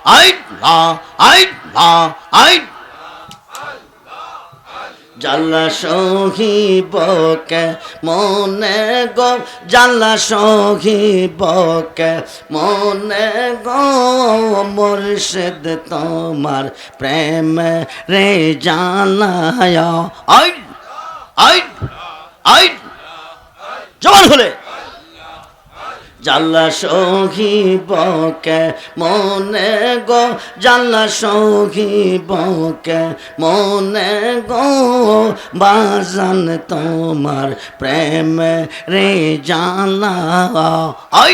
আল্লাহ আল্লাহ আল্লাহ জাল্লা সহিবকে মনে গো জাল্লা সহিবকে মনে গো মুর্শিদ তোমার প্রেম রে জানায় আই আই আই জবান খুলে জাল্লা সহিবকে মনে গো জাল্লা সহিবকে মনে গো বাজান তোমার প্রেম রে জানা আই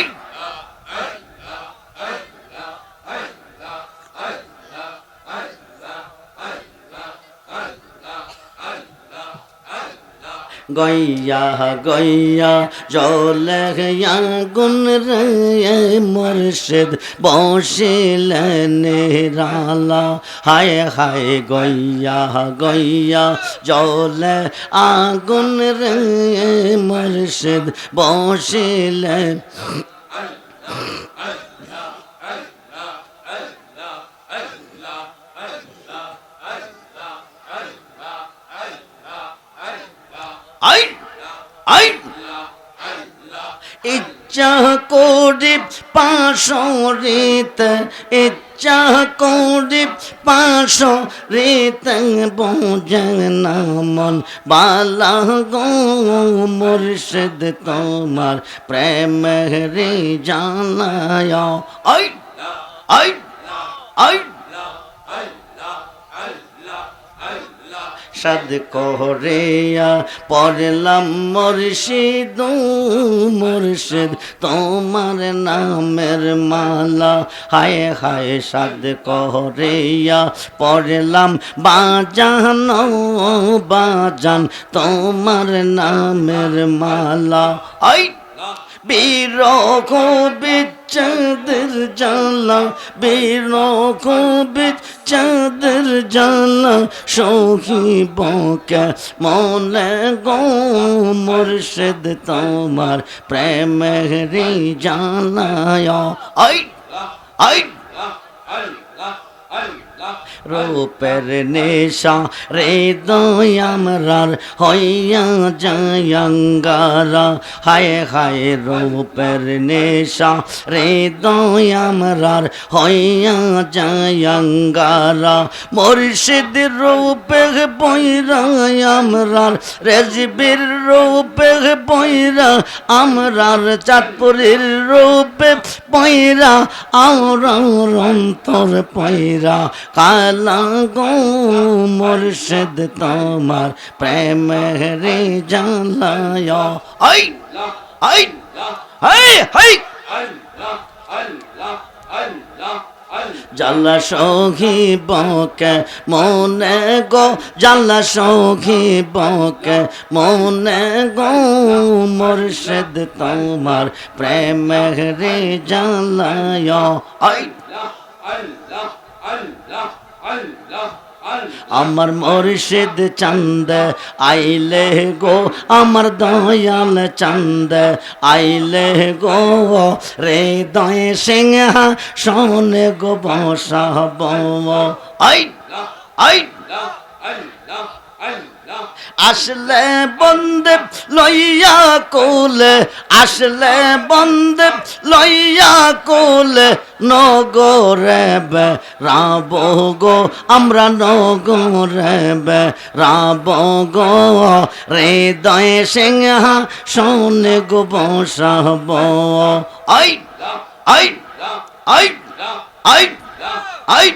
গইয়া গইয়া জলে গুন রে মুর্শিদ বসিলেন নিরালা হায় হায় গইয়া গইয়া জলে আগুন রে মুর্শিদ বসিলেন আই আই ইচ্ছা করি পাশরিতে ইচ্ছা করি পাশরিতে বোঝে না মন বালা গো মুর্শিদ তোমার প্রেম রে জানায় আই আই আই সাদ করিয়া পড়লাম মুর্শিদ মুর্শিদ তোমার নামের মালা হায় হায় সাদ করিয়া পড়লাম বাজান বাজান তোমার নামের মালা আই বিরহ বিচ্ছেদের জ্বালা বিরহ বিচ্ছেদের জ্বালা সহিবকে মনে গো মুর্শিদ তোমার প্রেম রে জানায় আই আই রূপের নেশা হৃদয় আমরার হইয়া জয়ঙ্গারা হায় হায় রূপের নেশা হৃদয় আমরার হইয়া জয়ঙ্গারা মুর্শিদ রূপে বৈরা আমরার রেজবির রূপে বৈরা আমরার চাঁদপুরের রূপে বৈরা আওরার অন্তর পয়রা কালা গো মুর্শিদ তোমার প্রেম রে জানায় আই আই হাই হাই জাল্লা সহিবকে মনে গো জাল্লা সহিবকে মনে গো মুর্শিদ তোমার প্রেম রে জানায় আই আমার মুর্শিদ চাঁদ আইলে গো আমার দয়াল চাঁদ আইলে গো রে দয় সিংহা শোনে গো বসাব আই আই আসলে বন্দে লইয়া কোলে আসলে বন্দে লইয়া কোলে নগরে বে রাব গো আমরা নগরে বে রাব গো হৃদয় সিংহা শোনে গো বসাব আই আই আই আই আই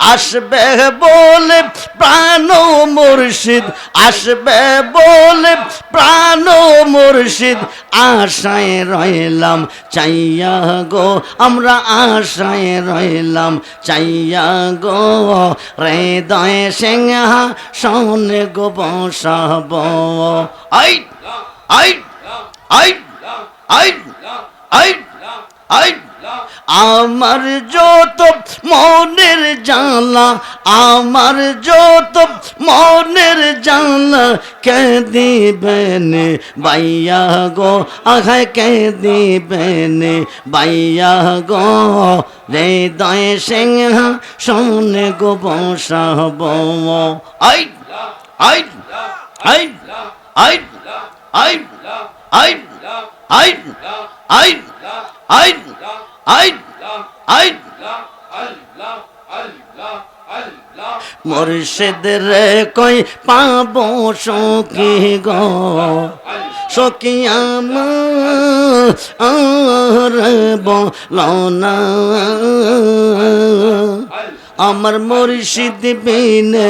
আসবে বলে প্রাণ মুর্শিদ আসবে বলে প্রাণ মুর্শিদ আশায় রইলাম চাইয়া গো আমরা আশায় রইলাম চাইয়া গো হৃদয় সিংহা শোনে গো বসাব আই আই আই আই আই আই আমার যত মনের জ্বালা আমার যত মনের জ্বালা কে দিবেন বাইয়া গো আঘায় কে দিবেন বাইয়া গো হৃদয় সিংহ শোনে গো বসাব আই আই আই আই আই আই আই আই আই আই আই মুর্শিদের কই পাব সখী গো সখী আমার বলো না আমার মুর্শিদ বিনে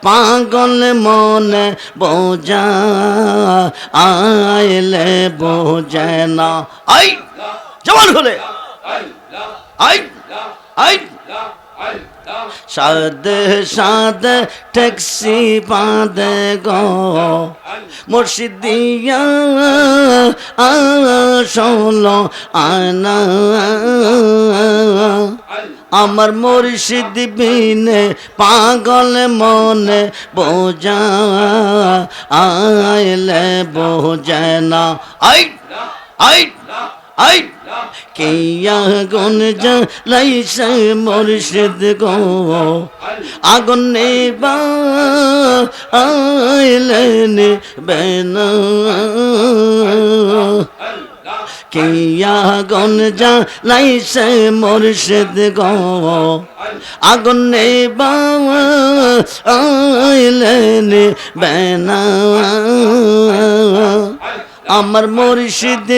পাগল মনে বোঝা আইলে বোঝে না আই জবান খুলে I I Saad Saad taxi বাঁধে গো মুর্শিদিয়া আসলো আনা আমার মুর্শিদ বিনে পাগল মনে বোঝা আইলে বোঝে না আই আই আই কিয়া গুন জ্বালাইছে মুর্শিদ গো আগুন নেবা আইলেন বেনা কিয়া গুন জ্বালাইছে মুর্শিদ গো আগুন নেবা আইলেন বেনা আমার মুর্শিদ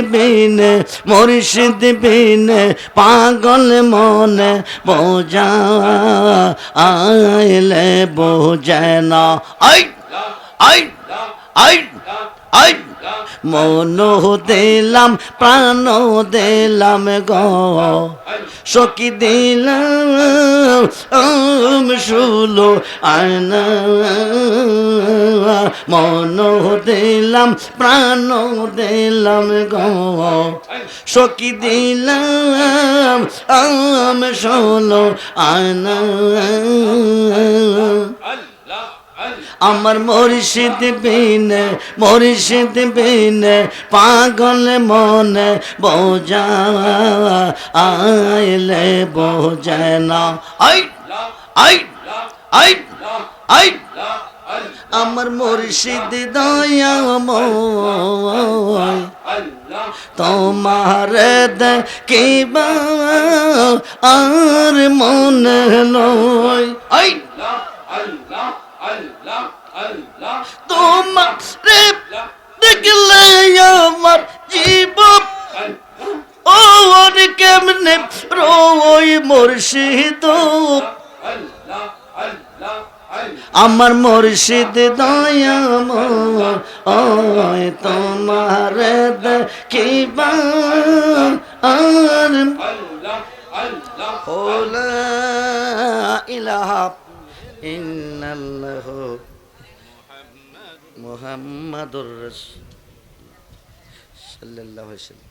বিনে পাগল মনে বোঝা আইলে বোঝে না আই আই আই আই মন দিলাম প্রাণ দিলাম গো সখী দিলাম শুলো আয়না মন দিলাম প্রাণ দিলাম গো সখী দিলাম শুলো আয়না আমার মুর্শিদ বিনে পাগল মনে বোঝা আইলে বোঝে না আই আই আই আই আমার মুর্শিদ দয়াময় তোমার দেখিবা আর মনে লয় আই তোমার দেখলে আমার জীবন ওর কেমনে রোই মুর্শিদ আমার মুর্শিদ দয়াময় তোমার দেখিবা আর লা ইলাহা ইল্লাল্লাহু মুহাম্মাদুর রাসূলুল্লাহ সাল্লাল্লাহু আলাইহি ওয়াসাল্লাম।